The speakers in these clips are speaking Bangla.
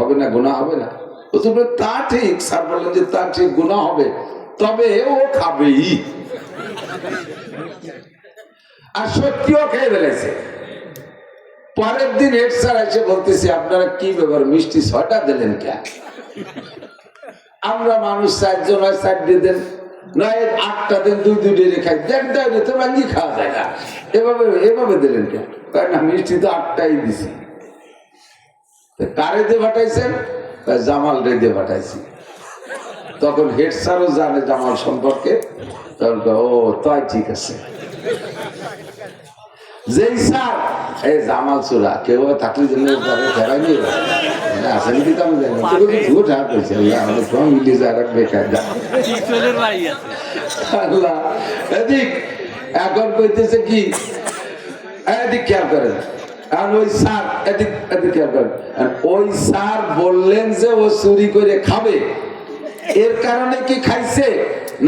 হবে না, গুনাহ হবে না? তা ঠিক। স্যার বললেন যে তা ঠিক, গুনাহ হবে, তবে ও খাবেই। আর সত্যিও খেয়ে ফেলেছে। পরের দিন হেড স্যার এসে বলতেছে, আপনারা কি ব্যাপার, মিষ্টি 6টা দিলেন কেন? আমরা মানুষ 4 জন হয়, 4 দিয়ে দেন, নয় 8টা দেন, 2 ডেরে খাই, দেখ দেয় তো ভাঙি খাওয়া যায় না, এভাবে দিলেন কেন? না, মিষ্টি তো 8টাই দিছি। কারে দিয়ে পাঠাইছেন? জামাল রে দিয়ে পাঠাইছি। তখন হেড স্যারও জানে জামাল সম্পর্কে, তখন ও তাই ঠিক আছে। যেই স্যার এই জামাল চোরা কেউ থাকলে ফেরাই নিয়ে আসেনি, কিন্তু আমি জানি এদিক এখন কইতেছে কি, এদিক খেয়াল করেন, কারণ ওই স্যার এদিক খেয়াল করেন, ওই স্যার বললেন যে ও চুরি করে খাবে, এর কারণে কি খাইছে,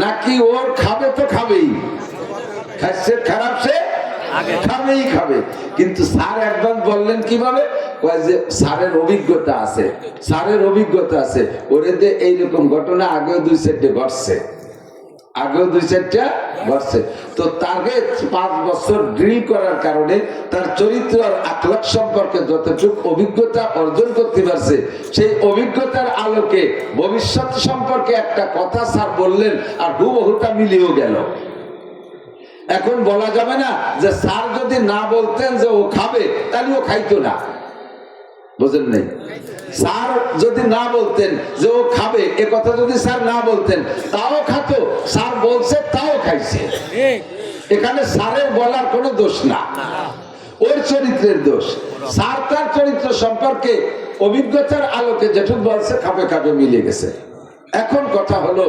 নাকি ওর খাবে তো খাবেই, খাইছে খারাপ সে খাবেই খাবে। কিন্তু স্যার একবার বললেন কিভাবে, স্যারের অভিজ্ঞতা আছে, স্যারের অভিজ্ঞতা আছে, ওরে দিয়ে এইরকম ঘটনা আগেও 2-4টা ঘটছে, আগেও 2-4টা ঘটছে। তো তাকে 5 বছর ড্রিল করার কারণে তার চরিত্র আর আখলাক সম্পর্কে যতটুকু অভিজ্ঞতা অর্জন করতে পারছে, সেই অভিজ্ঞতার আলোকে ভবিষ্যৎ সম্পর্কে একটা কথা স্যার বললেন, আর হুবহুটা মিলিয়েও গেল। এখন বলা যাবে না যে স্যার যদি না বলতেন যে ও খাবে, তাহলে ও খাইতো না, বুঝেন নাই? স্যার যদি না বলতেন যে ও খাবে, এ কথা যদি স্যার না বলতেন, তাও খাতো। স্যার বলছে তাও খাইছে। এখানে স্যারের বলার কোনো দোষ না, ওর চরিত্রের দোষ। স্যার তার চরিত্র সম্পর্কে অভিজ্ঞতার আলোকে যেটুকু বলছে, খাবে খাবে মিলে গেছে। এখন কথা হলো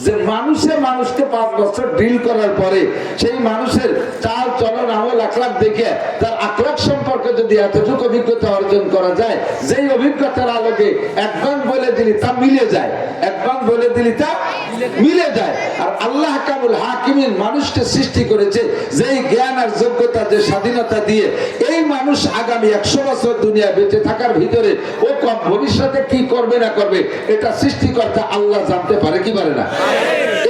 যে মানুষকে 5 বছর ড্রিল করার পরে সেই মানুষের চাল চলন আমল আখলাক দেখে তার আখলাক সম্পর্কে যদি এতটুকু অভিজ্ঞতা অর্জন করা যায়, যেই অভিজ্ঞতার আলোকে একবার বলে দিলি তা মিলে যায়, একবার বলে দিলি তা মিলে যায়। আর আল্লাহ কামুল হাকিমিন মানুষকে সৃষ্টি করেছে যেই জ্ঞান আর যোগ্যতা, যে স্বাধীনতা দিয়ে এই মানুষ আগামী 100 বছর দুনিয়া বেঁচে থাকার ভিতরে ও ভবিষ্যতে কি করবে না করবে, এটা সৃষ্টিকর্তা আল্লাহ জানতে পারে কি পারে না?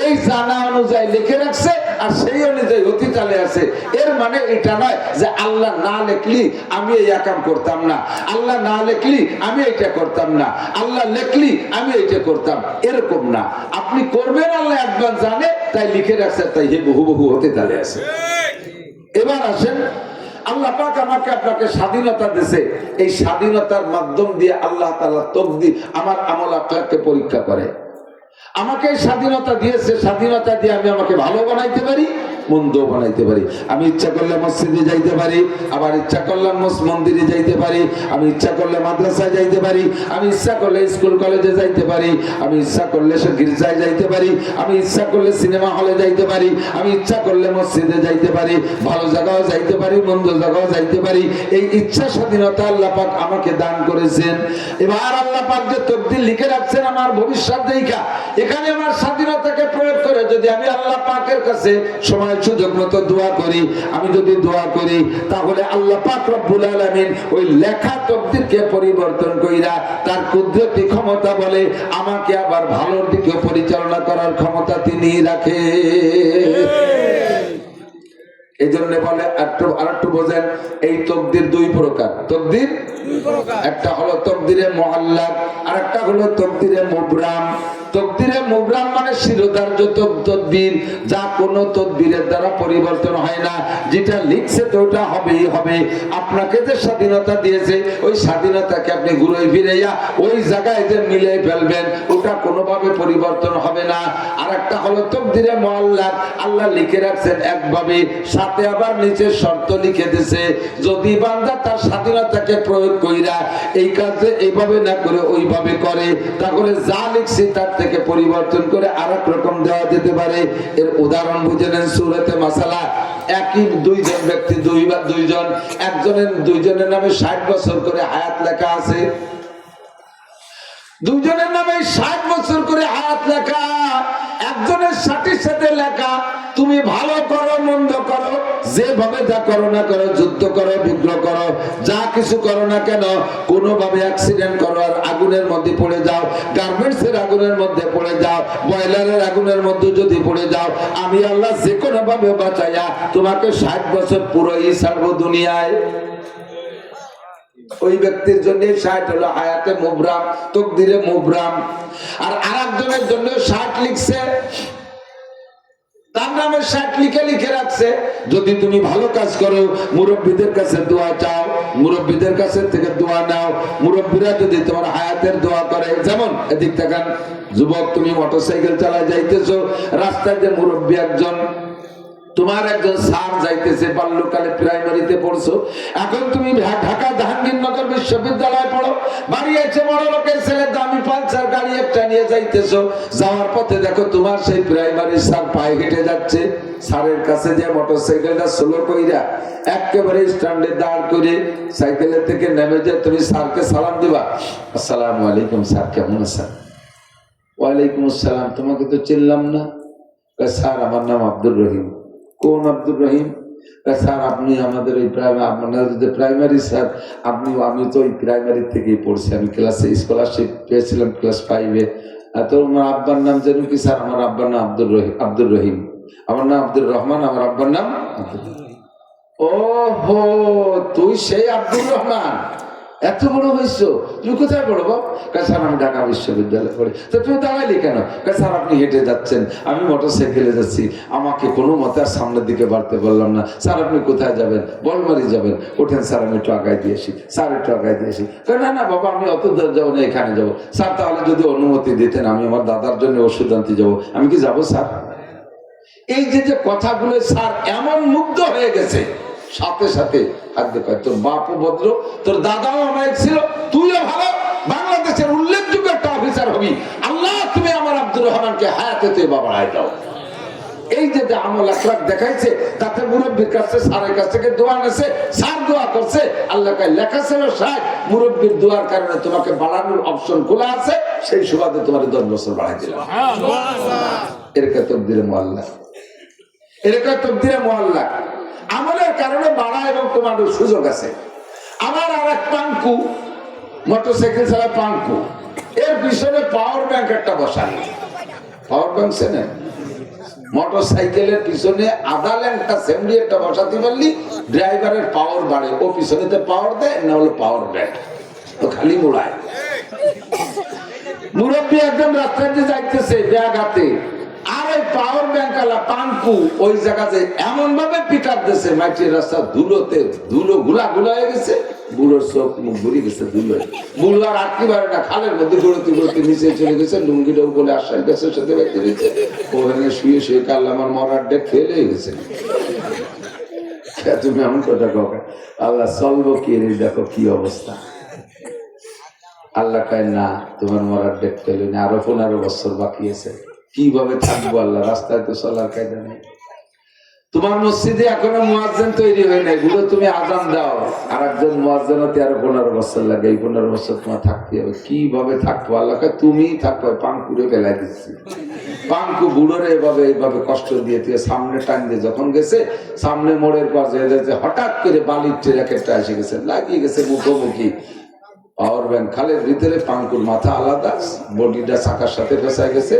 এই জানা অনুযায়ী লিখে রাখছে, আর সেই অনুযায়ী অতি চালে আছে। এর মানে এটা নয় যে আল্লাহ না লিখলি আমি এই কাম করতাম না, আল্লাহ না লিখলি আমি এটা করতাম না, আল্লাহ লিখলি আমি এটা করতাম, এরকম না। আপনি করবেন আল্লাহ একবার জানে, তাই লিখে রাখছে, তাই হুবহু হতে চালে আছে। এবার আসেন, আল্লাহ পাক আমাকে আপনাকে স্বাধীনতা দিয়েছে, এই স্বাধীনতার মাধ্যম দিয়ে আল্লাহ তাআলা তকদির আমার আমল আখলাককে পরীক্ষা করে। আমাকে স্বাধীনতা দিয়েছে, স্বাধীনতা দিয়ে আমি আমাকে ভালো বানাইতে পারি, মন্দ বানাইতে পারি। আমি ইচ্ছা করলে মসজিদে যাইতে পারি, আবার ইচ্ছা করলাম মন্দিরে যাইতে পারি, আমি ইচ্ছা করলে মাদ্রাসায় যাইতে পারি, আমি ইচ্ছা করলে স্কুল কলেজে যাইতে পারি, আমি ইচ্ছা করলে গির্জায় যাইতে পারি, আমি ইচ্ছা করলে সিনেমা হলে যাইতে পারি, আমি ইচ্ছা করলে মসজিদে যাইতে পারি, ভালো জায়গাও যাইতে পারি, মন্দ জায়গাও যাইতে পারি। এই ইচ্ছা স্বাধীনতা আল্লাহ পাক আমাকে দান করেছেন। এবার আল্লাহ পাক যে তকদির লিখে রাখছেন আমার ভবিষ্যৎ দেখা, এখানে আমার স্বাধীনতাকে প্রয়োগ করে যদি আমি আল্লাহ পাকের কাছে সময় সুযোগ মতো দোয়া করি, আমি যদি দোয়া করি, তাহলে আল্লাহ পাক রব্বুল আলামিন ওই লেখা তকদিরকে পরিবর্তন কইরা তার কুদরতি ক্ষমতা বলে আমাকে আবার ভালোর দিকে পরিচালনা করার ক্ষমতা তিনি রাখে। এই জন্য বলে আরেকটু বোঝেন, এই তকদির 2 প্রকার। তকদির একটা হলো তকদিরে মুআল্লাক, আর একটা হলো তকদিরে মুবরাম। তকদিরে মুবরাম মানে শিরোধার্য তদবির, যা কোনো তদবিরের দ্বারা পরিবর্তন হয় না, যেটা লিখছে তো ওটা হবেই হবে। আপনাকে যে স্বাধীনতা দিয়েছে, ওই স্বাধীনতাকে আপনি ঘুরে ফিরাইয়া ওই জায়গায় যে মিলে ফেলবেন, ওটা কোনোভাবে পরিবর্তন হবে না। আর একটা হলো তকদিরে মুআল্লাক, আল্লাহ লিখে রাখছেন একভাবে, সাথে আবার নিচে শর্ত লিখে দিয়েছে, যদি বান্দা তার স্বাধীনতাকে প্রয়োগ কইরা এই কাজে এইভাবে না করে ওইভাবে করে, তাহলে যা লিখছে তার থেকে পরিবর্তন করে আরেক রকম দেওয়া যেতে পারে। এর উদাহরণ বুঝে নেন সূরাতে মাসালা। একই 2 জন ব্যক্তি, দুইজনের নামে 60 বছর করে হায়াত লেখা আছে, 2 জনের নামে 60 বছর করে হায়াত লেখা, একজনের 60 সাথে লেখা তুমি ভালো করো মন্দ করো, যেভাবে যা করো না করো, যুদ্ধ করো বিগ্রহ করো, যা কিছু করো না কেন, কোনোভাবে অ্যাক্সিডেন্ট করো আর আগুনের মধ্যে পড়ে যাও, গার্মেন্টস এর আগুনের মধ্যে পড়ে যাও, বয়লারের আগুনের মধ্যে যদি পড়ে যাও, আমি আল্লাহ যে কোনো ভাবে বাঁচাইয়া তোমাকে 60 বছর পুরোই ছাড়বো দুনিয়ায়। ওই ব্যক্তির জন্য 60 হলো হায়াতে মুবরাম, তকদিরে মুবরাম। আর আরেকজনের জন্য 60 লিখছে, তার নামে 60 লিখে লিখে রাখছে। যদি তুমি ভালো কাজ করো, মুরব্বীদের কাছে দোয়া চাও, মুরব্বীদের কাছে থেকে দোয়া নাও, মুরব্বীরা যদি তোমার হায়াতের দোয়া করে। যেমন এদিক তাকান, যুবক তুমি মোটরসাইকেল চালায় যাইতেছো, রাস্তায় যে মুরব্বী একজন, তোমার একজন স্যার যাইতেছে, বাল্যকালে প্রাইমারিতে পড়ছো, এখন তুমি ঢাকা জাহাঙ্গীরনগর বিশ্ববিদ্যালয়ে পড়ো, বাড়ি আছে বড় লোকের ছেলে, দামি পালসার গাড়ি একটা নিয়ে যাইতেছো, যাওয়ার পথে দেখো তোমার সেই প্রাইমারি স্যার পায়ে হেঁটে যাচ্ছে। স্যারের কাছে যে মোটরসাইকেলটা স্লো কইরা একেবারে স্ট্যান্ডে দাঁড় করে সাইকেলের থেকে নেমে যে তুমি স্যারকে সালাম দিবা, আসসালামু আলাইকুম স্যার, কেমন আছেন? ওয়ালাইকুম আসসালাম, তোমাকে তো চিনলাম না। স্যার আমার নাম আব্দুর রহিম। কোন আব্দুর রহিম? স্যার আপনি আমাদের ওই প্রাইমারি স্যার, আমি তো ওই প্রাইমারি থেকেই পড়ছি, আমি ক্লাসে স্কলারশিপ পেয়েছিলাম ক্লাস 5-এ। তো আমার আব্বার নাম যেন কি? স্যার আমার আব্বার নাম আব্দুর রহিম। আমার নাম আব্দুর রহমান, আমার আব্বার নাম আব্দুর রহিম। ওহো, তুই সেই আব্দুর রহমান, এত বড় হয়েছো, তুমি কোথায় পড়ো বাপ? স্যার আমি ঢাকা বিশ্ববিদ্যালয়ে পড়ি। তো তুমি দাঁড়াইলি কেন? স্যার আপনি হেঁটে যাচ্ছেন, আমি মোটরসাইকেলে যাচ্ছি, আমাকে কোনো মতে আর সামনের দিকে বাড়তে বললাম না। স্যার আপনি কোথায় যাবেন? বলমারি যাবেন। ওঠেন স্যার, আমি একটু আগায় দিয়েছি। স্যার একটু আগায় দিয়েছি। না না বাবা, আমি অত দূর যাবো না, এখানে যাবো। স্যার তাহলে যদি অনুমতি দিতেন, আমি আমার দাদার জন্য ওষুধ আনতে যাবো। আমি কি যাবো স্যার? এই যে যে কথাগুলো, স্যার এমন মুগ্ধ হয়ে গেছে, সাথে সাথে তোর বাপও ভদ্র, তোর দাদাও অনেক ছিল, তুইও ভালো, বাংলাদেশের উল্লেখযোগ্য একটা অফিসার হবি। আল্লাহ তুমি আমার আব্দুর রহমানকে হায়াতে তুই বাড়ায় দাও। এই যে আমল আখলাক দেখাইছে, তাতে মুরব্বীর কাছে স্যারের কাছ থেকে দোয়া নেছে, স্যার দোয়া করছে, আল্লাহ লেখা ছিল 60, মুরব্বীর দোয়ার কারণে তোমাকে বাড়ানোর অপশন খোলা আছে, সেই সুবাদে তোমার 10 বছর বাড়াই দিলাম। এরকম তকদিরে মুআল্লাক, এরকম তকদিরে মুআল্লাক আমলের কারণে বাড়া এবং কমানোর সুযোগ আছে। আমার আর এক পাঙ্কু মোটরসাইকেল ছাড়া পাঙ্কু, এর পিছনে পাওয়ার ব্যাংক একটা বসাই। পাওয়ার ব্যাংক চেনেন? মোটরসাইকেলের পিছনে আধা ল্যাংটা সেমরি একটা বসাতে পারলি ড্রাইভারের পাওয়ার বাড়ে, ও পিছনেতে পাওয়ার দেয়, না হলো পাওয়ার ব্যাংক, তো খালি মোড়ায়। মুরব্বী একদম রাস্তায় দিয়ে যাইতেছে ব্যাগ হাতে, আর ওই পাওয়ার ব্যাংক আলা পাঙ্কু ওই জায়গাতে এমন ভাবে পিটার দিয়েছে, মাটির রাস্তা ধুলোতে ধুলো গুলা গুলা হয়ে গেছে, বুড়োর চোখ মুখ ঘুরে গেছে ধুলো। বুড়ো আর আটটি বারোটা খালের মধ্যে গড়তে গড়তে নিচে চলে গেছে, লুঙ্গিটাও বলে আশ্বাস গাছের সাথে ব্যক্তি দিচ্ছে, ওখানে শুয়ে শুয়ে কাল আমার মরার ডেট ফেল হয়ে গেছে। তুমি এমন কথা কাউকে আল্লাহ চলবো কি, দেখো কি অবস্থা। আল্লাহ কয় না, তোমার মরার ডেট ফেল না, আরো 15 বছর বাকি আছে। কিভাবে থাকবো আল্লাহ? রাস্তায় তো চলার কায়দা নেই। তোমার মসজিদে এখনো মুয়াজ্জিন তৈরি হয় নাই, গুলো তুমি আজান দাও, আর একজন মুয়াজ্জিন হতে আরো 15 বছর লাগে, এই 15 বছর তোমার থাকতে হবে। কিভাবে থাকবো? আল্লাহকে তুমি থাকবো, পাঙ্কুরে ফেলাই দিচ্ছি। পাঙ্কু বুড়োরে এভাবে এইভাবে কষ্ট দিয়ে তুই সামনে টান দিয়ে যখন গেছে, সামনে মোড়ের পর যে হঠাৎ করে বালির ট্রেকেটটা এসে গেছে, লাগিয়ে গেছে মুখোমুখি। পাওয়ার ব্যাংক খালের ভিতরে, পাঙ্কুর মাথা আলাদা, বডিটা চাকার সাথে ফেসায় গেছে,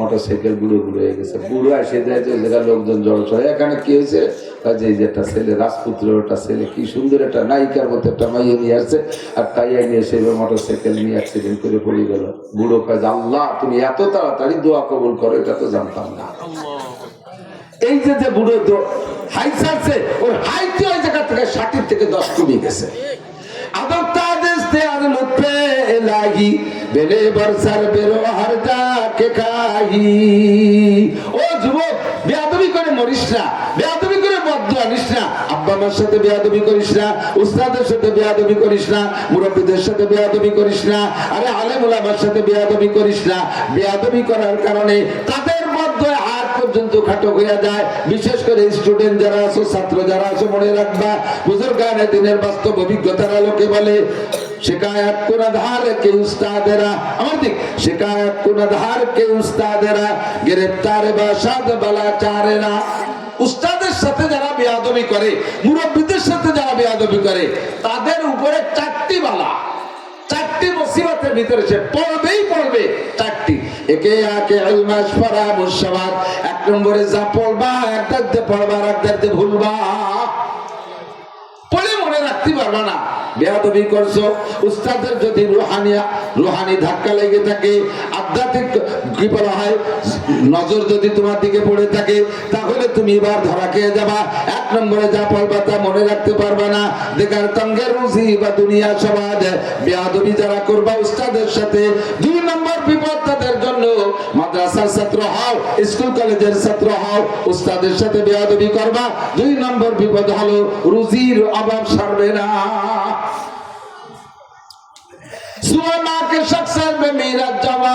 মোটরসাইকেল বুড়ো বুড়ো হয়ে গেছে। বুড়ো এসে যায় যে জায়গা লোকজন জড়ো চড়ে, এখানে কি হয়েছে? যে একটা ছেলে, রাজপুত্র একটা ছেলে, কি সুন্দর একটা নায়িকার মতো একটা মাইয়ে নিয়ে আসছে, আর তাই নিয়ে এসে মোটরসাইকেল নিয়ে অ্যাক্সিডেন্ট করে পড়ে গেল। বুড়ো কাজ, আল্লাহ তুমি এত তাড়াতাড়ি দোয়া কবুল করো, এটা তো জানতাম না। এই যে যে বুড়ো হাইট আছে, ওর হাইট ওই জায়গা থেকে 60 থেকে 10 কমে গেছে। আদর তাদেশ দে আর লুৎফে এলাহি, বেলে বরসার বেরো হার যাকে খাহি। ও যুবক, বেয়াদবি করে মরিস না, বেয়াদবি করে বদদুয়া নিস না, আব্বা মার সাথে বেয়াদবি করিস না, উস্তাদের সাথে বেয়াদবি করিস না, মুরব্বীদের সাথে বেয়াদবি করিস না, আরে আলেম ওলামার সাথে বেয়াদবি করিস না। বেয়াদবি করার কারণে তাদের বদদুয়া হাত পর্যন্ত খাটো হয়ে যায়। বিশেষ করে স্টুডেন্ট যারা আছো, ছাত্র যারা আছো, মনে রাখবা, বুজুর্গানে দিনের বাস্তব অভিজ্ঞতার আলোকে বলে, शिकायत कुनधार के उस्तादेरा अमर शिकायत कुनधार के उस्तादेरा गिरफ्तार बाशाद बलाचारेरा উস্তাদের সাথে যারা বেয়াদবি করে মুরব্বিদের সাথে যারা বেয়াদবি করে তাদের উপরে চারটি বালা চারটি মুসিবতের ভিতরে সে পড়বেই পড়বে চারটি একে আকে ইলমাস পড়া মুশাবাত এক নম্বরে যা পড়বা একটাতে পড়বা আর একটাতে ভুলবা পড়ে মনে রাখতে পারবা না বেয়াদবি করছো উস্তাদের যদি রুহানি ধাক্কা লেগে থাকে আধ্যাত্মিক কি বলা হয় নজর যদি তোমার দিকে পড়ে থাকে তাহলে তুমি এবার ধরা খেয়ে যাবা এক নম্বরে যা পড়বা তা মনে রাখতে পারবা না দেখার তঙ্গে রুজি বা দুনিয়া সমাজ বেয়াদবি যারা করবা উস্তাদের সাথে দুই নম্বর বিপদ তাদের জন্য মাদ্রাসার ছাত্র হও স্কুল কলেজের ছাত্র হও উস্তাদের সাথে বেয়াদবি করবা দুই নম্বর বিপদ হলো রুজির অভাব সারবে না সুমা के शख्सर में मेरा जवा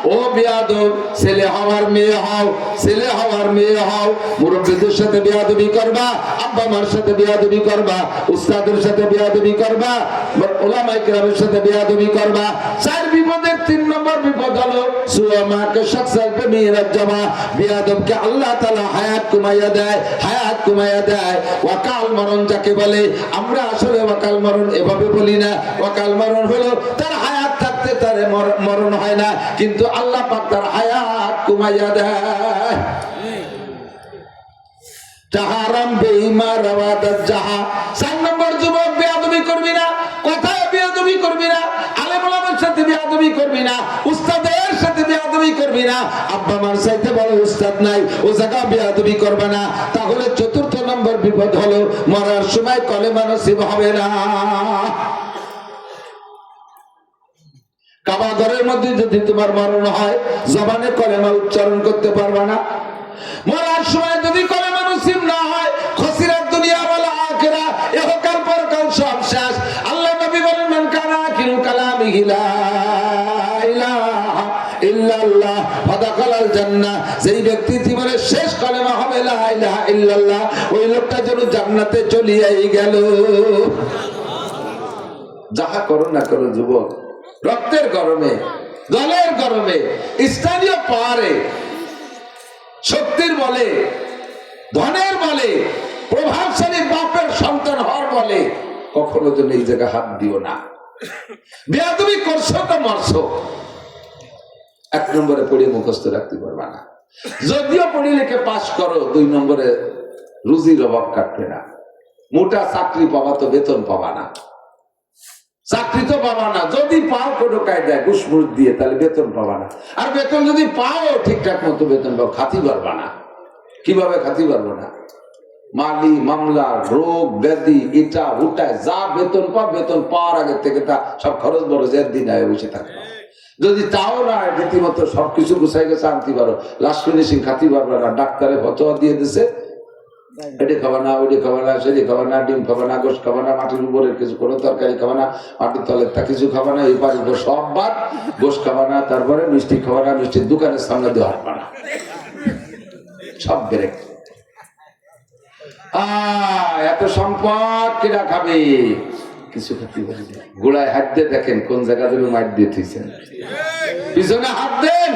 ও বেয়াদব ছেলে হওয়ার মেয়ে হও ছেলে হওয়ার মেয়ে হও মুরব্বিদের সাথে বেয়াদবি করবা আব্বা মার সাথে বেয়াদবি করবা উস্তাদের সাথে বেয়াদবি করবা উলামায়ে কেরামের সাথে বেয়াদবি করবা চার বিপদের তিন নম্বর বিপদ হলো সুমা के शख्सर में मेरा जवा বেয়াদবকে আল্লাহ তাআলা হায়াত কমাইয়া দেয় ওয়াকাল মরণ যাকে বলে আমরা আসলে ওয়াকাল মরণ এভাবে বলি না ওয়াকাল মরণ হলো তার হায়াত থাকতে তার মরণ হয় না কিন্তু আল্লাহ পাক তার হায়াত কমাইয়া দেয় তাহারাম বেঈমান রাওয়াদাত জাহা চার নম্বর যুবক বেয়াদবি করবি না কথায় বেয়াদবি করবি না আলেম ওলামার সাথে বেয়াদবি করবি না উস্তাদের সাথে বেয়াদবি করবি না আব্বা মার চাইতে বড় উস্তাদ নাই ও জায়গা বেয়াদবি করবে না তাহলে চতুর্থ নম্বর বিপদ হলো মরার সময় কলেমা নসিব হবে না কাবা ঘরের মধ্যে যদি তোমার মরণ হয় জবানে কলেমা উচ্চারণ করতে পারবা না মরার সময় যদি কলেমা নসিব না হয় খসিরাত দুনিয়া ওয়াল আখিরা ইহকাল পরকাল সব শেষ আল্লাহ নবী বলেন মান কানা আখিরু কালামিহি লা ইলাহা ইল্লাল্লাহ ফাদাখালাল জান্নাহ যেই ব্যক্তি জীবনের শেষ কলেমা হবে লা ইলাহা ইল্লাল্লাহ ওই লোকটা যেন জান্নাতে চলিয়াই গেল যাহা করো না করো যুবক রক্তের গরমে দলের গরমে স্থানীয় পাহাড়ে শক্তির বলে ধনের বলে প্রভাবশালী বাপের সন্তান হওয়ার বলে কখনো যেন এই জায়গায় হাত দিও না বেয়াদবি করছো তো মরছো এক নম্বরে পড়ে মুখস্থ রাখতে পারবা না যদিও পড়ে লিখে পাস করো দুই নম্বরে রুজির অভাব কাটবে না মোটা চাকরি পাবা তো বেতন পাবা না চাকরি তো পাবা না যদি পাও কোনো কায়দায় ঘুষমুষ দিয়ে তাহলে বেতন পাবা না আর বেতন যদি পাও ঠিকঠাক মতো বেতন পাও খাতি পারবা না কিভাবে খাতি পারবো না মালি মামলা রোগ ব্যাধি এটা উঠায় যা বেতন বেতন পাওয়ার আগে থেকে তা সব খরচ বরচের দিন আয় বসে থাকবে যদি তাও না রীতিমতো সবকিছু গুছাই গেছে আনতে পারো লাস্ট ফিনিশিং খাতি পারবে না ডাক্তারে ফতোয়া দিয়ে দিছে এটি খাবা না ওইটি খাবা না সেটি খাবা না ডিম খাবা না গোশ খাবা না মাটির উপরের কিছু কোনো তরকারি খাবা না মাটির তলের তা কিছু খাবা না এই বাড়ির উপর সব বাদ গোশ খাবা না তারপরে মিষ্টি খাবা না মিষ্টির দোকানের সামনে দেওয়া হাঁটবা না সব ব্রেক এত সম্পদ কিনা খাবে কিছু খেতে পারি গোড়ায় হাত দিয়ে দেখেন কোন জায়গা যেন মাইট দিয়ে থইছেন পিছনে হাত দেন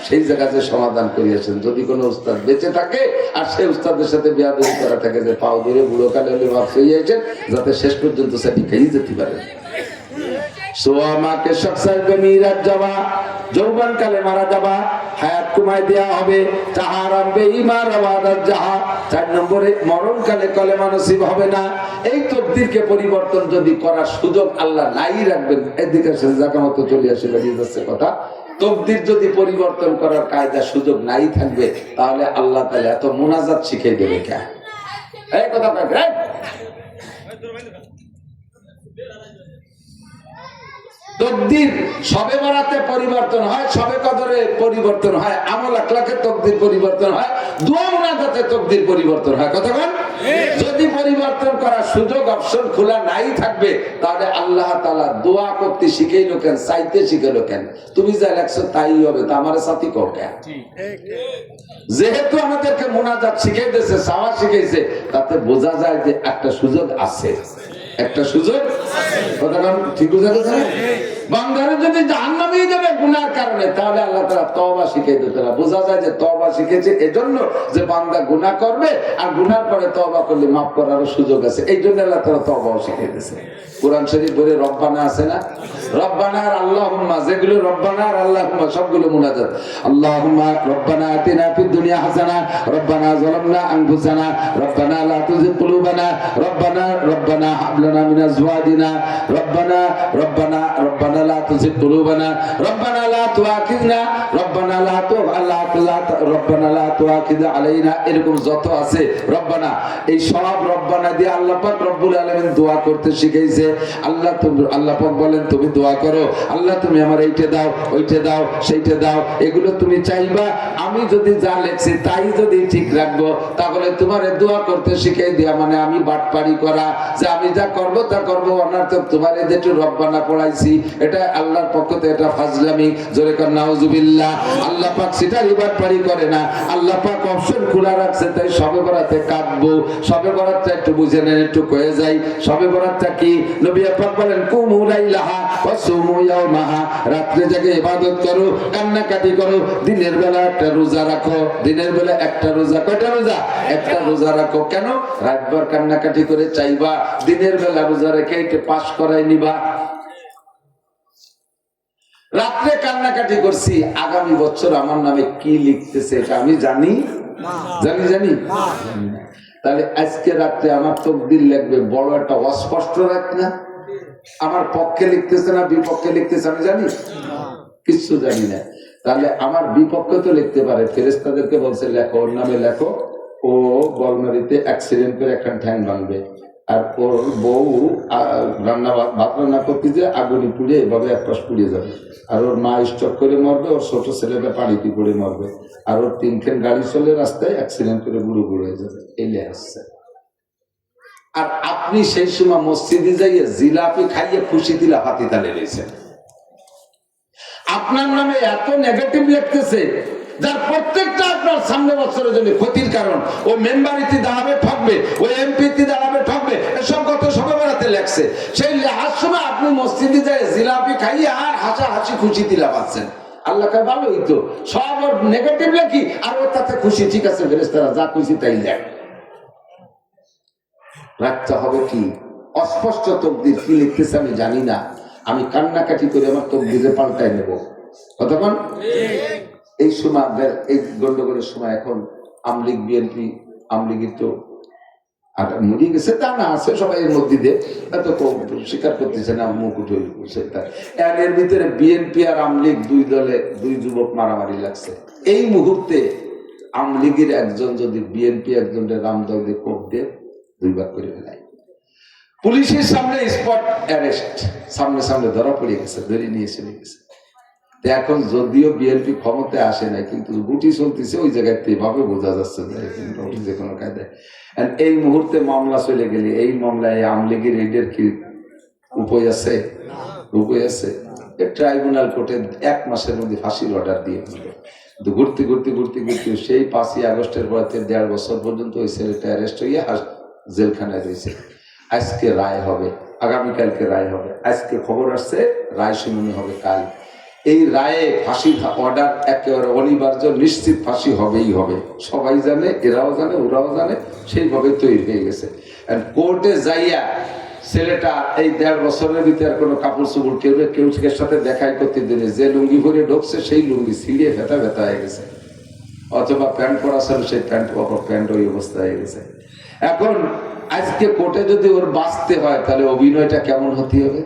সেই জায়গাতে সমাধান করিয়াছেন যদি কোনো উস্তাদ বেঁচে থাকে আর সেই উস্তাদের সাথে বেয়াদবি করা থাকে যে পাও ধরে বুড়ো কালে হলে মাপ হইয়াছেন যাতে শেষ পর্যন্ত সেটি খেয়ে যেতে পারে সোয়ামাকে শখসার বেমিরাত যাওয়া যৌবন কালে মারা যাবা হায়াত কমায় দেয়া হবে তাহারাম বেঈমান রাওয়াদাত জাহা চার নম্বরে মরণ কালে কলেমা নসিব হবে না এই তকদিরকে পরিবর্তন যদি করার সুযোগ আল্লাহ নাই রাখবেন এদিকে সে জায়গা মতো চলে আসে বেরিয়ে যাচ্ছে কথা তকদির যদি পরিবর্তন করার কায়দা সুযোগ নাই থাকবে তাহলে আল্লাহ তাআলা এত মুনাজাত শিখিয়ে দেবে কেন এই কথা বলবেন তকদির সবে বরাতে পরিবর্তন হয় সবে কদরে পরিবর্তন হয় আমল আখলাকের তকদির পরিবর্তন হয় দোয়া মুনাজাতে তকদির পরিবর্তন হয় কথা বল যদি পরিবর্তন করার সুযোগ অপশন খোলা নাই থাকবে তাহলে আল্লাহ তাআলা দোয়া করতে শিখাইলো কেন চাইতে শিখাইলো কেন তুমি যা লেখছো তাই হবে তা আমার সাথী কও কেন যেহেতু আমাদেরকে মুনাজাত শিখাইতেছে চাওয়া শিখাইছে তাতে বোঝা যায় যে একটা সুযোগ আছে একটা সুযোগ। কথা ঠিক বুঝা গেছে? বান্দারে যদি জাহান্নামেই দেবে গুনার কারণে, তাহলে আল্লাহ তাআলা তওবা শিখিয়ে দিতে পারে। বোঝা যায় যে তওবা শিখেছে এজন্য যে বান্দা গুনাহ করবে, আর গুনার পরে তওবা করলে মাফ করার সুযোগ আছে, এই জন্য আল্লাহ তাআলা তওবাও শিখিয়ে দিয়েছে। কোরআন শরীফ বলে রব্বানা আছে না, রব্বানা আর আল্লাহুম্মা, যেগুলো রব্বানা আর আল্লাহুম্মা সবগুলো মুনাজাত। আল্লাহুম্মা রব্বানা আতিনা ফিদ দুনিয়া হাসানা, রব্বানা যালামনা আনফুসানা, রব্বানা লা তুযিগ কুলুবানা, রব্বানা হাব লানা মিন আজওয়াজিনা, রব্বানা লা তুযিগ কুলুবানা, রব্বানা লা তুআখিযনা, রব্বানা লা তুআখিয আলাইনা। এরকম যত আছে রব্বানা, এই সব রব্বানা দিয়ে আল্লাহ পাক রব্বুল আলামিন দোয়া করতে শিখাইছে। আল্লাহ পাক বলেন তুমি দোয়া করো, আল্লাহ তুমি আমার এইটা দাও, ওইটা দাও, সেইটা দাও, এগুলো তুমি চাইবা। আমি যদি যা লেখছি তাই যদি ঠিক রাখবো, তাহলে তোমার দোয়া করতে শিখাই দেয়া মানে আমি বাটপারি করা, যে আমি যা করব তা করবো অনার্থক। তোমার যেটু রব্বানা পড়াইছি এটা আল্লাহর পক্ষ থেকে এটা ফাজলামি, জোরে কর নাউজুবিল্লাহ। আল্লাহ পাক সেটা বাটপারি করে না, আল্লাহ পাক অপশন খোলা রাখছে। তাই সবে বরাতে কাঁদবো, সবে বরাতটা একটু বুঝে নেন, একটু কয়ে যাই। সবে বরাতটা কি? নবী পাক বলেন কুমু লাইলাহা ওয়া সুমু ইয়াওমাহা, রাতে জেগে ইবাদত করো, কান্নাকাটি করো, দিনের বেলা একটা রোজা রাখো। দিনের বেলা একটা রোজা, কয়টা রোজা? একটা রোজা রাখো। কেন? রাতভর কান্নাকাটি করে চাইবা, দিনের বেলা রোজা রেখে এটা পাস করাই নিবা। রাত্রে কান্নাকাটি করছি, আগামী বছর আমার নামে কি লিখতেছে এটা আমি জানি জানি। তাহলে আজকে রাত্রে আমার তকদির লিখবে, বড় একটা অস্পষ্ট রাত না? আমার পক্ষে লিখতেছে না বিপক্ষে লিখতেছে আমি জানি? কিছু জানি না। তাহলে আমার বিপক্ষে তো লিখতে পারে। ফেরেশতাদেরকে বলছে লেখো, ওর নামে লেখো, ও বলমারিতে অ্যাক্সিডেন্ট করে একটা ঠ্যাং ভাঙবে, আর ওর বউ ভাত রান্না করতে যে আগুনে পুড়ে এভাবে এক পাশ পুড়িয়ে যাবে, আর ওর মা স্ট্রোক করে মরবে, ওর ছোট ছেলেটা পানিতে পড়ে মরবে, আর ওর তিনখান গাড়ি চলে রাস্তায় অ্যাক্সিডেন্ট করে বুড়ো হয়ে যাবে। এলে আসছে। আর আপনি সেই সময় মসজিদে যাইয়ে জিলাপি খাইয়ে খুশি দিলা হাতি তালে রয়েছেন। আপনার নামে এত নেগেটিভ লিখতেছে, যার প্রত্যেকটা আপনার সামনে বছরের জন্য ক্ষতির কারণ। ও মেম্বারিতে দাঁড়াবে ঠকবে, ও এমপিতে দাঁড়াবে ঠকবে, এসব কত সবে বেড়াতে লেখছে। সেই লেখার সময় আপনি মসজিদে যায় জিলাপি খাইয়ে আর হাসি খুশি দিলা পাচ্ছেন। আল্লাহকে ভালোই তো, সব ওর নেগেটিভ লেখি আর ওর তাতে খুশি। ঠিক আছে, ফেরেশতারা যা খুশি তাই লেখ। রাখতে হবে কি? অস্পষ্ট তকদির কি লিখতেছে আমি জানি না, আমি কান্নাকাটি করে আমার তকদিরে পাল্টাই নেব। কতক্ষণ? এই সময় এই গন্ডগোলের সময় এখন আমলিগ বিএনপি, আমলিগের তো আর মরিয়ে গেছে তা না, আছে সবাই এর মধ্যে দিয়ে, এত স্বীকার করতেছে না, মুখ উঠে এর ভিতরে বিএনপি আর আমলিগ দুই দলে দুই যুবক মারামারি লাগছে। এই মুহূর্তে আমলিগের একজন যদি বিএনপি একজনের রামদল দিয়ে কোপ দিয়ে 2 ভাগ করে ফেলায়। পুলিশের সামনে স্পট অ্যারেস্ট, সামনে ধরা পড়ে গেছে, ধরে নিয়ে চলে গেছে। এখন যদিও বিএনপি ক্ষমতায় আসে নাই, কিন্তু গুটি চলতেছে ওই জায়গায়, এভাবে বোঝা যাচ্ছে যে কোনো কায়দায়। এই মুহূর্তে মামলা চলে গেলে, এই মামলায় আমলিগের এইডের কি উপায় আছে? উপায় আছে? ট্রাইব্যুনাল কোর্টে 1 মাসের মধ্যে ফাঁসির অর্ডার দিয়ে দিল। ঘুরতে সেই 5ই আগস্টের পর 1.5 বছর পর্যন্ত ওই ছেলেটা অ্যারেস্ট হইয়া জেলখানায় রয়েছে। আজকে রায় হবে, আগামীকালকে রায় হবে। আজকে খবর আসছে রায় শুনানি হবে কাল। এই রায়ে ফাঁসির অর্ডার একেবারে অনিবার্য, নিশ্চিত ফাঁসি হবেই হবে। সবাই জানে, এরাও জানে, ওরাও জানে, সেইভাবে তৈরি হয়ে গেছে। কোর্টে যাইয়া ছেলেটা এই 1.5 বছরের ভিতরে কোনো কাপড় চোপড় কেউ সাথে দেখাই করতে দিলে, যে লুঙ্গি পরে ঢুকছে সেই লুঙ্গি ছিঁড়িয়ে ভেতা হয়ে গেছে, অথবা প্যান্ট পরা ছিল সেই প্যান্ট ওই অবস্থা হয়ে গেছে। এখন আজকে কোর্টে যদি ওর বাঁচতে হয়, তাহলে অভিনয়টা কেমন হতে হবে?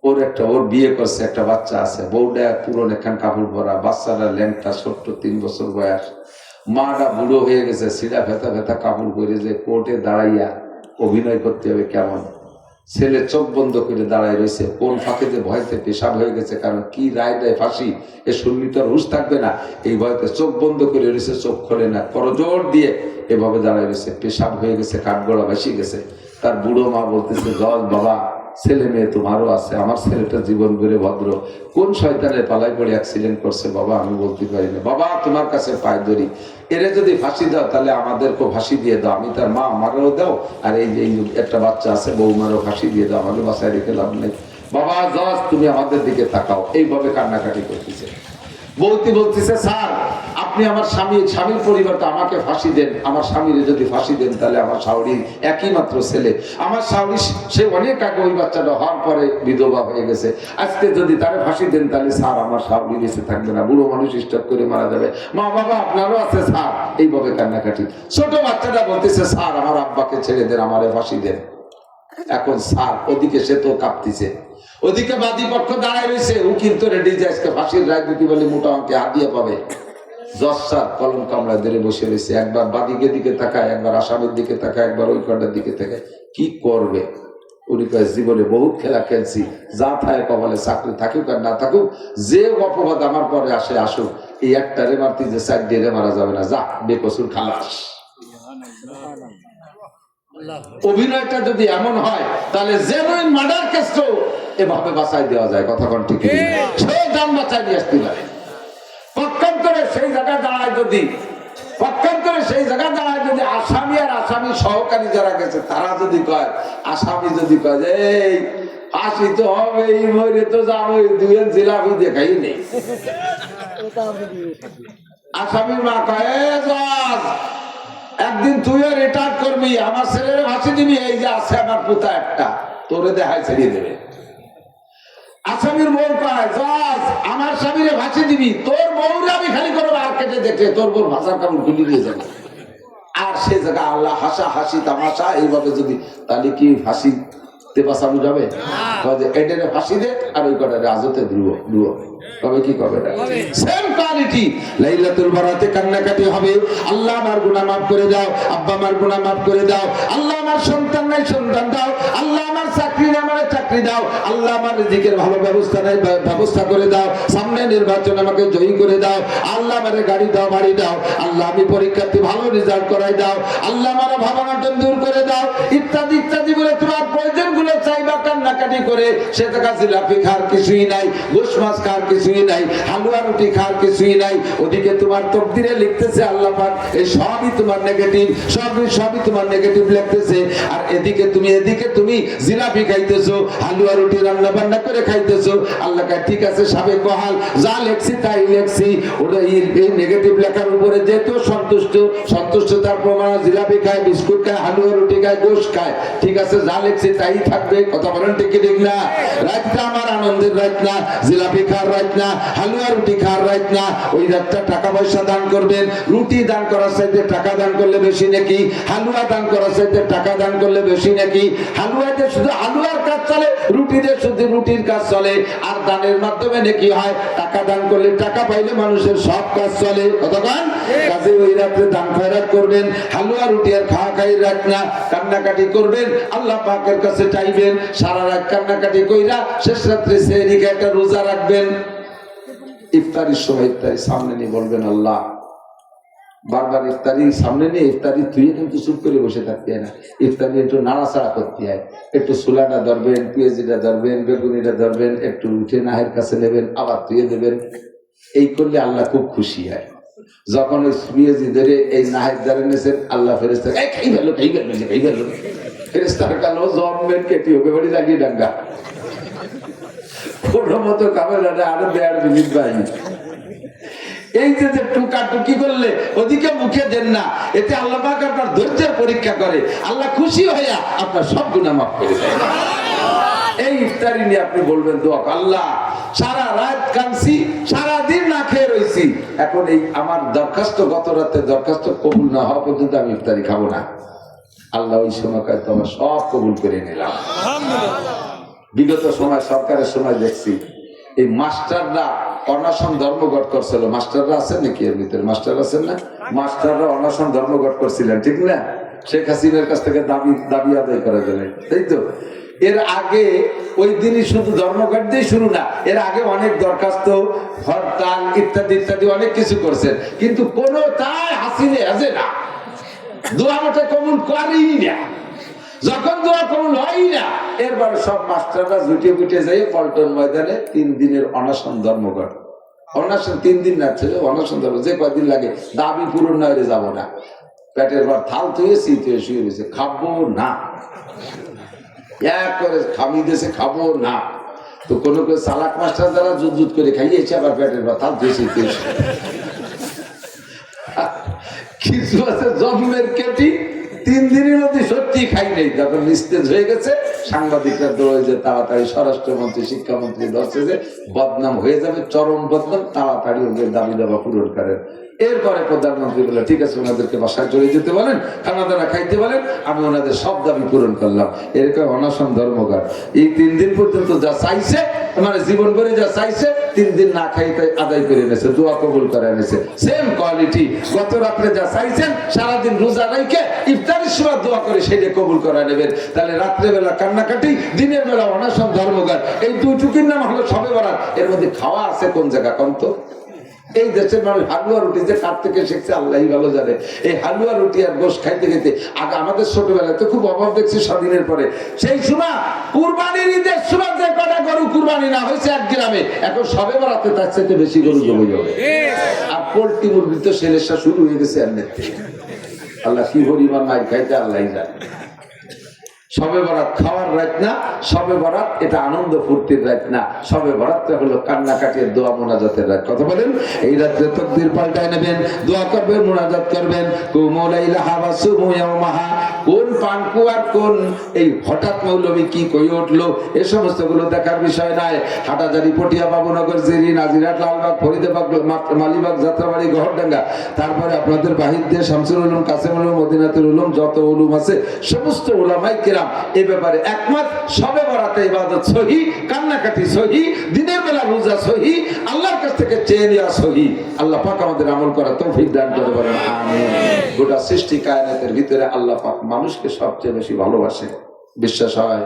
ওর বিয়ে করছে, একটা বাচ্চা আছে, বউটা পুরনো একখান কাপড় পরা, বাচ্চারা ল্যাংটা ছোট্ট 3 বছর বয়স, মাটা বুড়ো হয়ে গেছে, সিধা ভেতা কাপড় পরে যে কোর্টে দাঁড়াইয়া অভিনয় করতে হবে কেমন? ছেলে চোখ বন্ধ করে দাঁড়ায় রয়েছে, কোন ফাঁকেতে ভয়তে পেশাব হয়ে গেছে, কারণ কি রায় দেয় ফাঁসি এ শুনলি তো হুঁশ থাকবে না, এই ভয়তে চোখ বন্ধ করে রয়েছে, চোখ খোলে না, করজোর দিয়ে এভাবে দাঁড়ায় রয়েছে, পেশাব হয়ে গেছে, কাঠগড়া ভাসিয়ে গেছে। তার বুড়ো মা বলতেছে, জজ বাবা ছেলে মেয়ে তোমারও আছে, আমার ছেলেটা জীবন বেড়ে ভদ্র, কোন শয়তানের পালায় পড়ে অ্যাক্সিডেন্ট করছে বাবা আমি বলতে পারি না, বাবা তোমার কাছে পায়ে ধরি, এরে যদি ফাঁসি দাও তাহলে আমাদেরকে ফাঁসি দিয়ে দাও, আমি তার মা, আমারও দাও, আর এই যে একটা বাচ্চা আছে বৌমারও ফাঁসি দিয়ে দাও, আমাকে বাসায় রেখে লাভ নেই, বাবা জজ তুমি আমাদের দিকে তাকাও। এইভাবে কান্নাকাটি করতেছে। বলতেছে স্যার আপনি আমার স্বামীর পরিবর্তে আমাকে ফাঁসি দেন, আমার স্বামীরে যদি ফাঁসি দেন তাহলে আমার শাওরির একই মাত্র ছেলে, আমার শাওরি সে অনেক আগে ওই বাচ্চাটা হওয়ার পরে বিধবা হয়ে গেছে, আজকে যদি তারে ফাঁসি দেন তাহলে স্যার আমার শাওরি বেঁচে থাকবে না, বুড়ো মানুষ স্টপ করে মারা যাবে, মা বাবা আপনারও আছে স্যার। এইভাবে কান্নাকাটি। ছোট বাচ্চাটা বলতেছে স্যার আমার আব্বাকে ছেড়ে দেন, আমারে ফাঁসি দেন। এখন স্যার ওদিকে সে তো কাঁপতেছে, ওদিকে বাদী পক্ষ দাঁড়ায় রয়েছে, উকিল তো রেডি যে আজকে ফাঁসির রায় দিতে বলে মোটা অঙ্কে হাতিয়ে পাবে। জজ স্যার কলম কামড়া ধরে বসে রয়েছে, একবার বাদীকের দিকে তাকায়, একবার আসামির দিকে তাকায়, একবার ওই কন্ডার দিকে তাকায়, কি করবে? উনি কয় জীবনে বহুত খেলা খেলছি, যা থাকে কপালে চাকরি থাকুক আর না থাকুক, যে অপবাদ আমার পরে আসে আসুক, এই একটা রে মারতে যে সাইড দিয়ে মারা যাবে না, যা বেকসুর খালাস। অভিনয়টা যদি এমন হয় তাহলে জেনুইন মার্ডার কেসও এভাবে বাঁচাই দেওয়া যায়, কথা কোন ঠিক সে জান বাঁচাই নিয়ে আসতে পারে। পক্ষান্তরে সেই জায়গায় দাঁড়ায় যদি আসামি আর আসামি সহকারী যারা গেছে তারা যদি কয়, আসামি যদি কয় যে এই ফাঁসি তো হবে, এই মরে তো যাবো, দুয়ের জিলাপি দেখাই নেই, আসামির মা কয় জজ একদিন তুইও রিটায়ার করবি, আমার ছেলের ফাঁসি দিবি, এই যে আছে আমার পুতা একটা, তোরে দেখায় ছেড়িয়ে দেবে। আসামির বউ কয় জজ আমার স্বামীরে ফাঁসি দিবি, তোর বউরে আমি খালি করবো আর কেটে দেখে তোর বউর ভাষার কাপড় খুলে দিয়ে যাবে। আর সে জায়গা আল্লাহ হাসা হাসি তামাশা এইভাবে যদি, তাহলে কি ফাঁসি তে বাঁচানো যাবে? এটারে ফাঁসি দে আর ওই কটারে আজতে ধুয়ো কবে কি কবে না, সেম কোয়ালিটি। লাইলাতুল বারাতে কান্নাকাটি হবে, আল্লাহ আমার গুনাহ মাফ করে দাও, আব্বা আমার গুনাহ মাফ করে দাও, আল্লাহ আমার সন্তান নাই সন্তান দাও, আল্লাহ আমার চাকরি নাই আমার চাকরি দাও, আল্লাহ আমার রিজিকের ভালো ব্যবস্থা নাই ব্যবস্থা করে দাও, সামনে নির্বাচন আমাকে জয়ী করে দাও, আল্লাহ আমারে গাড়ি দাও বাড়ি দাও, আল্লাহ আমি পরীক্ষাতে ভালো রেজাল্ট করাই দাও, আল্লাহ আমার ভাবনাটা দূর করে দাও, ইত্যাদি ইত্যাদি বলে তোমার প্রয়োজনগুলো চাইবা কান্নাকাটি করে। সে টাকা জিলাপি খাওয়ার কিছুই নাই, গোশ মাছ খাওয়ার কিছুই নাই, হালুয়া রুটি খাওয়ার কিছুই নাই। ওদিকে তোমার তকদিরে লিখতেছে আল্লাহ পাক এই সবই তোমার নেগেটিভ, সবই তোমার নেগেটিভ লিখতেছে। আর এদিকে তুমি জিলাপি খাইতেছো, হালুয়া রুটি রান্না বান্না করে খাইতেছো। আল্লাহ কয় ঠিক আছে সাবেক বহাল, যা লেখছি তাই লেখছি। ওটা এই নেগেটিভ লেখার উপরে যেহেতু সন্তুষ্টতার প্রমাণ, জিলাপি খায়, বিস্কুট খায়, হালুয়া রুটি খায়, গোশ খায়, ঠিক আছে যা লেখছি তাই থাকবে। কথা বলেন ঠিক ঠিক না? রাতটা আমার আনন্দের রাত না, জিলাপি খাওয়ার রাত না, হালুয়া রুটি খাওয়ার রাত না। ওই রাতটা টাকা পয়সা দান করবেন, রুটি দান করার চাইতে টাকা দান করলে বেশি নাকি, হালুয়া দান করার চাইতে টাকা দান করলে বেশি নাকি। হালুয়াতে শুধু হালুয়ার কাজ চলে, রুটিতে শুধু রুটির কাজ চলে। আর দানের মাধ্যমে নাকি হয়, টাকা দান করলে টাকা পাইলে মানুষের সব কাজ চলে। কতক্ষণ কাজে ওই রাত্রে দান খয়রাত করবেন, হালুয়া রুটি আর খাওয়া খাই রাত না, কান্নাকাটি করবেন, আল্লাহ পাকের কাছে চাইবেন, সারা রাত কান্নাকাটি কইরা শেষ রাত্রে সেহরিকে একটা রোজা রাখবেন। ইফতারির সময় ইফতারি সামনে নিয়ে বলবেন আল্লাহ, বারবার ইফতারি সামনে নিয়ে ইফতারি তুই কিন্তু চুপ করে বসে থাকতে হয় না, ইফতারি একটু নাড়াচাড়া করতে হয়, একটু সুলাটা ধরবেন, পেঁয়াজিটা ধরবেন, বেগুনিটা ধরবেন, একটু উঠে নাহের কাছে নেবেন, আবার তুই দেবেন। এই করলে আল্লাহ খুব খুশি হয়। যখন ওই পেঁয়াজি ধরে এই নাহের দ্বারে নেছেন, আল্লাহ ফেরেস্তা খাই গেল ফেরেস্তার কালো জন্মের কেটি হবে বাড়ি লাগিয়ে ডাঙ্গা কোনো মতো কামেরাটা আরো 1.5 মিনিট বাইনি। এই যে টুকাটুকি করলে ওদিকে মুখে দেন না, এতে আল্লাহ পাক আপনার ধৈর্যের পরীক্ষা করে, আল্লাহ খুশি হইয়া আপনার সব গুনাহ মাফ করে দেয়। এই ইফতারি নিয়ে আপনি বলবেন দোয়া, আল্লাহ সারা রাত কাঁদছি, সারাদিন না খেয়ে রয়েছি, এখন এই আমার দরখাস্ত, গত রাতে দরখাস্ত কবুল না হওয়া পর্যন্ত আমি ইফতারি খাবো না। আল্লাহ ওই সময় তোমার সব কবুল করে নিলাম। বিগত সময় সরকারের সময় দেখছি এই মাস্টাররা অনশন ধর্মঘট করছিল। মাস্টাররা আছেন নাকি এর ভিতরে? মাস্টার আছেন না? মাস্টাররা অনশন ধর্মঘট করছিলেন, ঠিক না? শেখ হাসিনার কাছ থেকে দাবি আদায় করা যাবে, তাই তো? এর আগে ওই দিনই শুধু ধর্মঘট দিয়ে শুরু না, এর আগে অনেক দরখাস্ত, হরতাল ইত্যাদি ইত্যাদি অনেক কিছু করছেন, কিন্তু কোনো তাই হাসিনে আছে না, দোয়া মতো কবুল করেই না। যখন দোয়া কবুল হয় না, এরপরে সব মাস্টাররা জুটে বুটে যাই পল্টন ময়দানে 3 দিনের অনশন ধর্মঘট। অনশন 3 দিন না, অনশন ধর্ম যে কয়দিন লাগে, দাবি পূরণ না হলে যাবো না। পেটের পর থাল থুয়ে শীতে শুয়ে রয়েছে, খাবো না, এক করে খাবি দেশে খাবো না। তো কোনো কেউ চালাক মাস্টার দ্বারা জুত করে খাইয়েছে, আবার পেটের পর থাল ধুয়ে শীতে। কিছু আছে জন্মের কেটি 3 দিনের মধ্যে সত্যি খাই নেই, যখন নিস্তেজ হয়ে গেছে সাংবাদিকরা দৌড়ে যে তাড়াতাড়ি স্বরাষ্ট্রমন্ত্রী শিক্ষামন্ত্রী ধরছে যে বদনাম হয়ে যাবে, চরম বদনাম, তাড়াতাড়ি ওদের দাবি দাবা পূরণ করেন। এরপরে প্রধানমন্ত্রী বলে ঠিক আছে, ওনাদেরকে বাসায় চলে যেতে বলেন, খানা দানা খাইতে বলেন, আমি ওনাদের সব দাবি পূরণ করলাম। এরকম অনশন ধর্মঘট। এই 3 দিন পর্যন্ত যা চাইছে, মানে জীবন করে যা চাইছে 3 দিন না খাইতে আদায় করে এনেছে, দোয়া কবুল করে এনেছে। সেম কোয়ালিটি গত রাত্রে যা চাইছেন সারাদিন রোজা রাইখে ইফতারের সময় দোয়া করে সেটা কবুল করে নেবেন। তাহলে রাত্রেবেলা কান্নাকাটি, দিনের বেলা অনশন ধর্মঘট, এই দুইটুকির নাম হলো শবে বরাত। এর মধ্যে খাওয়া আছে কোন জায়গা কোন তো? এই দেশের মানুষ হালুয়া রুটি যে কার থেকে শিখছে আল্লাহই ভালো জানে। এই হালুয়া রুটি আর গোশ খাইতে খেতে আগে আমাদের ছোটবেলায় তো খুব অভাব দেখছি স্বাধীনের পরে। সেই সময় কুরবানির ঈদের সময় যে কটা গরু কুরবানি না হয়েছে এক গ্রামে, এখন সবে বরাতে তার চাইতে বেশি গরু জমে যাবে। আর পোল্ট্রি মুরগি তো সেলেসা শুরু হয়ে গেছে এমনি। আল্লাহ কি পরিমাণ মাই খাইতে আল্লাহই জানে। শবে বরাত খাওয়ার রাত না, শবে বরাত এটা আনন্দ ফুর্তির রাত না, শবে বরাতটা হলো কান্নাকাটির দোয়া মোনাজাতের রাত। কথা বলেন, এই রাত্রে তাকবীর পাল্টায় নেবেন, দোয়া করবেন, মোনাজাত করবেন। কুমু লাইলাহা ওয়া সুমু ইয়াওমাহা, কোন পানকু আর কোন এই হঠাৎ মৌলবী কি কই উঠলো, এ সমস্ত গুলো দেখার বিষয় নাই। হাটাজারি, পটিয়া, বাবুনগর, জিরি, নাজিরহাট, লালবাগ, ফরিদাবাগ, মালিবাগ, যাত্রাবাড়ি, গহরডাঙ্গা, তারপরে আপনাদের বাহির দিয়ে শামসুল উলুম, কাসেম উলুম, মদিনাতুল উলুম, যত উলুম আছে সমস্ত উলামায়ে কেরাম এ ব্যাপারে একমত। শবে বরাতে ইবাদত সহি, কান্নাকাটি সহি, দিনের বেলা রোজা সহি, আল্লাহর কাছ থেকে চেয়ে নেওয়া সহি। আল্লাহ পাক আমাদের আমল করার তৌফিক দান করে বলেন আমিন। গোটা সৃষ্টি কায়নাতের ভিতরে আল্লাহ পাক মানুষকে সবচেয়ে বেশি ভালোবাসে। বিশ্বাস হয়?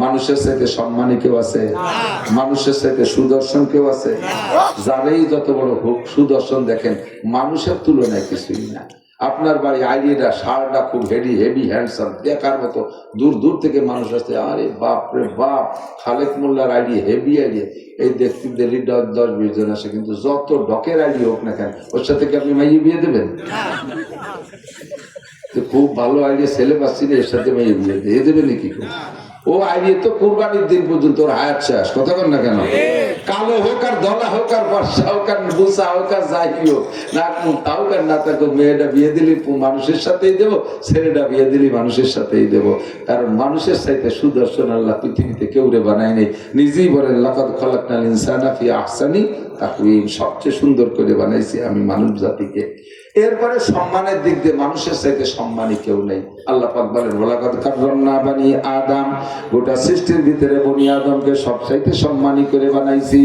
মানুষের সাথে সম্মানী কেউ আছে? মানুষের সাথে সুদর্শন কেউ আছে? যারাই যত বড় হোক সুদর্শন দেখেন, মানুষের তুলনায় কিছুই না। আপনার বাড়ি আইডিয়া সারটা খুব হেভি হ্যান্ডসাম, দেখার মতো, দূর দূর থেকে মানুষ আসছে, আরে বাপ রে বাপ, খালেক মোল্লার আইডিয়া হেভি আইডিয়া, এই দেখতে দেখি 10-20 জন আসে। কিন্তু যত ডকের আইডিয়া হোক না কেন, ওর সাথে কি আপনি মাইয়ে বিয়ে দেবেন? খুব ভালো আইডিয়া ছেলে পাচ্ছি না, এর সাথে মাইয়ে বিয়ে দিয়ে দেবে নাকি? ও আইডিয়া তো কুরবানির দিন পর্যন্ত ওর হায়াত শেষ। কথা বল না কেন? কালো হোক আর দলা হোক আর বর্ষা হোক আর বুসা হোক আর যাই হোক, নাক মুখ তাও আর না থাকো, মেয়েটা বিয়ে দিলি মানুষের সাথেই দেবো, ছেলেটা বিয়ে দিলি মানুষের সাথেই দেবো। কারণ মানুষের চাইতে সুদর্শন আল্লাহ পৃথিবীতে কেউ রে বানায় নেই। নিজেই বলেন লাকাদ খালাকনাল ইনসানা ফি আহসানি তাকওয়িম, সবচেয়ে সুন্দর করে বানাইছি আমি মানব জাতিকে। এরপরে সম্মানের দিক দিয়ে মানুষের চাইতে সম্মানী কেউ নেই। আল্লাহ পাক বলেন ওয়ালাকাদ কাররামনা বানি আদম, গোটা সৃষ্টির ভিতরে বনি আদমকে সবচাইতে সম্মানী করে বানাইছি।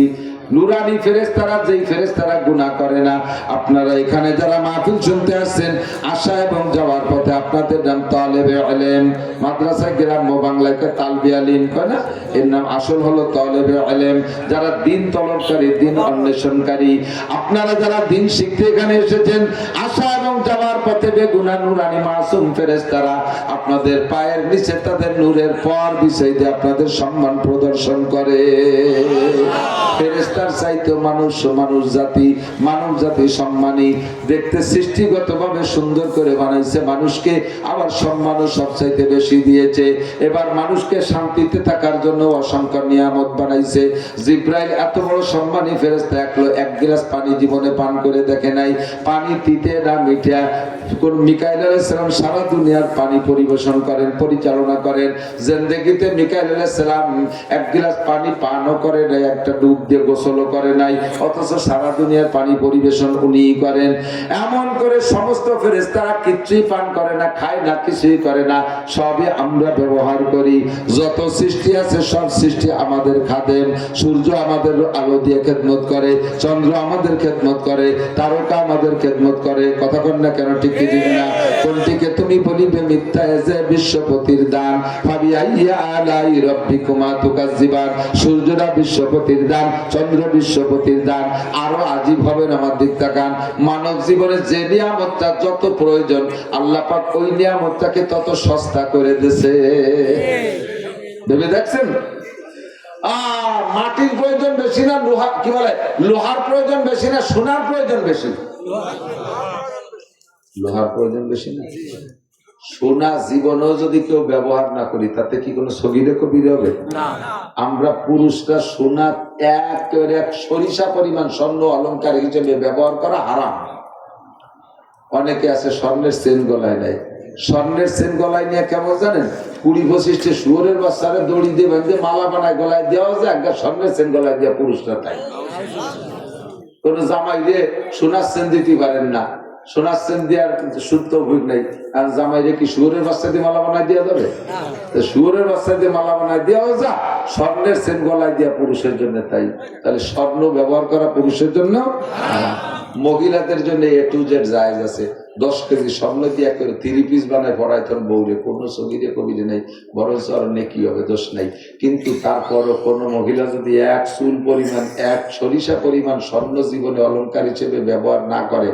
নুরানি ফেরেশতারা, যেই ফেরেশতারা গুনাহ করে না। আপনারা এখানে যারা মাহফিল শুনতে আসছেন, আসা এবং যাওয়ার পথে আপনাদের নাম তালেবে ইলম, মাদ্রাসায় গ্রাম্য বাংলায় তালবে আলিম কয় না, এর নাম আসল হলো তালেবে ইলম, যারা দিন তলবকারী, দিন অন্বেষণকারী। আপনারা যারা দিন শিখতে এখানে এসেছেন, আসা এবং যাওয়ার পথে বেগুনাহ নুরানি মাসুম ফেরেশতারা আপনাদের পায়ের নিচে তাদের নূরের পর বিছাই দিয়ে আপনাদের সম্মান প্রদর্শন করে। ফেরেশতার চাইতে মানুষ জাতি সম্মানী। দেখতে সৃষ্টিগতভাবে সুন্দর করে বানাইছে মানুষকে, আবার সম্মানও সবচাইতে বেশি দিয়েছে। এবার মানুষকে শান্তিতে থাকার জন্য অসংখ্য নিয়ামত বানাইছে। জিব্রাইল এত বড় সম্মানী ফেরেশতা, এক গ্লাস পানি জীবনে পান করে দেখে নাই। পানি তিতে না মিঠা। কোন মিকাইল আলাইহিস সালাম সারা দুনিয়ার পানি পরিবেশন করেন, পরিচালনা করেন। জিন্দেগিতে মিকাইল আলাইহিস সালাম এক গ্লাস পানি পানও করে নাই, একটা ডুব দিয়ে গোসলও করে নাই, অথচ সারা দুনিয়ার পানি পরিবেশন উনিই করেন। এমন করে সমস্ত ফেরেশতারা কিছুই পান করে না, খায় না, কিছুই করে না, সবই আমরা ব্যবহার করি। যত সৃষ্টি আছে সব সৃষ্টি আমাদের খাদেম। সূর্য আমাদের আলো দিয়ে খেদমত করে, চন্দ্র আমাদের খেদমত করে, তারকা আমাদের খেদমত করে। কথা কন্যা কেন ঠিক দিবে না? কোনটিকে তুমি বলিবে মিথ্যা যে বিশ্বপতির দান। ভাবি আইয়া আলাই রব্বিকুমা তুকাজ্জিবান, সূর্যটা বিশ্বপতির দান, চন্দ্র বিশ্বপতির দান। আরো আজীব হবেন আমার দিক তাকান, মানব জীবনে যে নিয়ামতটা যত প্রয়োজন আল্লাহ পাক ওই নিয়ামতটাকে তত সস্তা করে দিয়েছে। ভেবে দেখছেন? মাটির প্রয়োজন বেশি না লোহা কি বলে লোহার প্রয়োজন বেশি না সোনার প্রয়োজন বেশি? লোহার প্রয়োজন বেশি না? সোনা জীবনেও যদি কেউ ব্যবহার না করি তাতে কি কোনো সগীরে কবির হবে? আমরা পুরুষরা সোনা এক সরিষা পরিমাণ স্বর্ণ অলংকার হিসেবে ব্যবহার করা হারাম। অনেকে আছে স্বর্ণের চেন গলায় নেয়। স্বর্ণের চেন গলায় নিয়ে কেমন জানেন? 20-25 শুয়োরের বাচ্চারা দড়ি দিয়ে বেঁধে মালা বানায় গলায় দেওয়া যায়, একটা স্বর্ণের চেন গলায় দেওয়া পুরুষরা তাই। কোন জামাই দিয়ে সোনার চেন দিতে পারেন না, সোনার চেন দেওয়ার শুদ্ধ ভুল নাই। আর জামাই রে কি শুয়োরের বাচ্চা দিয়ে মালা বানায় দেওয়া যাবে? শুয়োরের বাচ্চা দিয়ে মালা বানায় দেওয়া যা, স্বর্ণের চেন গলায় দেওয়া পুরুষের জন্য তাই। তাহলে স্বর্ণ ব্যবহার করা পুরুষের জন্য, মহিলাদের জন্য A to Z জায়েজ আছে। 10 কেজি স্বর্ণ দিয়ে করে 3 পিস বানায় পড়ায় তোর বউরে, কোনো সগীরে কবিরে নেই, বরঞ্চ আর নেকি হবে, দোষ নাই। কিন্তু তারপরও কোনো মহিলা যদি এক চুল পরিমাণ, এক সরিষা পরিমাণ স্বর্ণ জীবনে অলংকার হিসেবে ব্যবহার না করে